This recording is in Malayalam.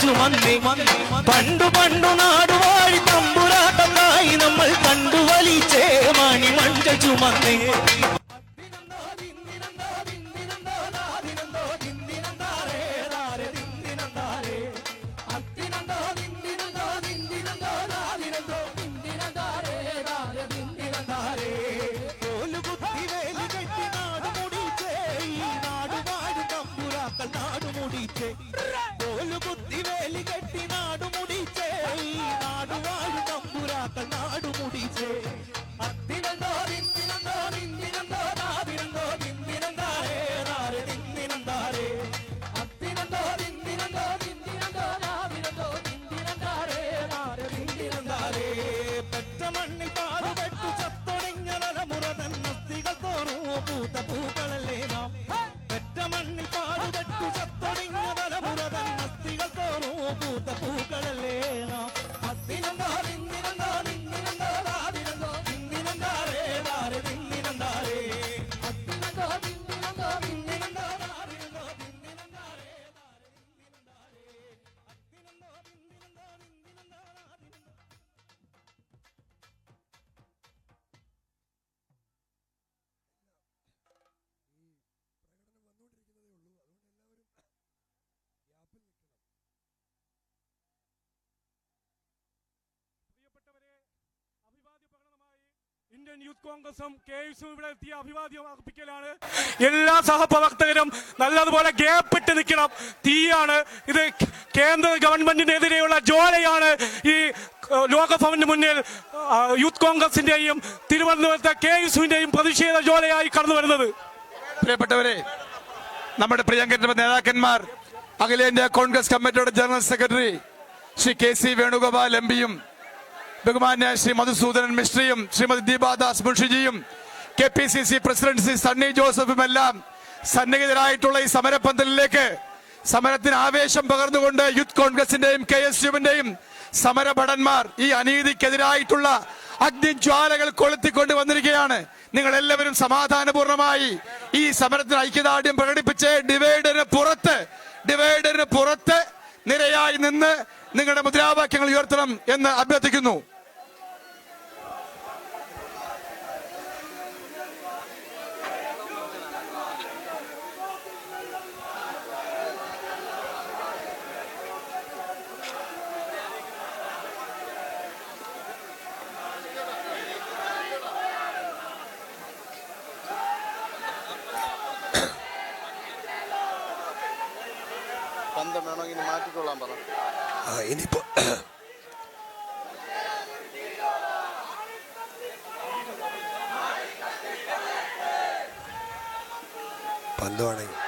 ചുമന്നേ പണ്ടു പണ്ടു നാടുവാഴി തമ്പുരാട്ടമായി നമ്മൾ കണ്ടു വലിച്ചേ മണി മഞ്ച ചുമന്നേ ഇന്ത്യൻ യൂത്ത് കോൺഗ്രസും KSUം ഇവിടെ എത്തിയ അഭിവാദ്യം അർപ്പിക്കലാണ്. എല്ലാ സഹപ്രവർത്തകരും നല്ലതുപോലെ ഗ്യാപ്പിട്ട് നിൽക്കണം. തീയാണ് ഇത്. കേന്ദ്ര ഗവൺമെന്റിനെതിരെയുള്ള ജ്വാലയാണ് ഈ ലോകഭവന് മുന്നിൽ യൂത്ത് കോൺഗ്രസിന്റെയും തിരുവനന്തപുരത്തെ KSUവിന്റെയും പ്രതിഷേധ ജ്വാലയായി കടന്നു വരുന്നത്. പ്രിയപ്പെട്ടവരെ, നമ്മുടെ പ്രിയങ്കര നേതാക്കന്മാർ, അഖിലേന്ത്യാ കോൺഗ്രസ് കമ്മിറ്റിയുടെ general secretary Shri KC Venugopal MP-യും ബഹുമാന്യ ശ്രീ മധുസൂദനൻ മിശ്രയും ശ്രീമതി ദീപാദാസ് മുൻഷിജിയും KPCC പ്രസിഡന്റ് ശ്രീ സണ്ണി ജോസഫും എല്ലാം സന്നിഹിതരായിട്ടുള്ള ഈ സമരപന്തലിലേക്ക് സമരത്തിന് ആവേശം പകർന്നുകൊണ്ട് യൂത്ത് കോൺഗ്രസിന്റെയും KSUവിന്റെയും സമരഭടന്മാർ ഈ അനീതിക്കെതിരായിട്ടുള്ള അഗ്നിജ്വാലകൾ കൊളുത്തിക്കൊണ്ട് വന്നിരിക്കുകയാണ്. നിങ്ങൾ എല്ലാവരും സമാധാനപൂർണമായി ഈ സമരത്തിന് ഐക്യദാർഢ്യം പ്രകടിപ്പിച്ച് ഡിവൈഡറിന് പുറത്ത് നിരയായി നിന്ന് നിങ്ങളുടെ മുദ്രാവാക്യങ്ങൾ ഉയർത്തണം എന്ന് അഭ്യർത്ഥിക്കുന്നു. പന്തം വേണമെങ്കിൽ മാറ്റിക്കൊള്ളാൻ പറ. ഇനിയിപ്പോ പന്തുവാണെങ്കിൽ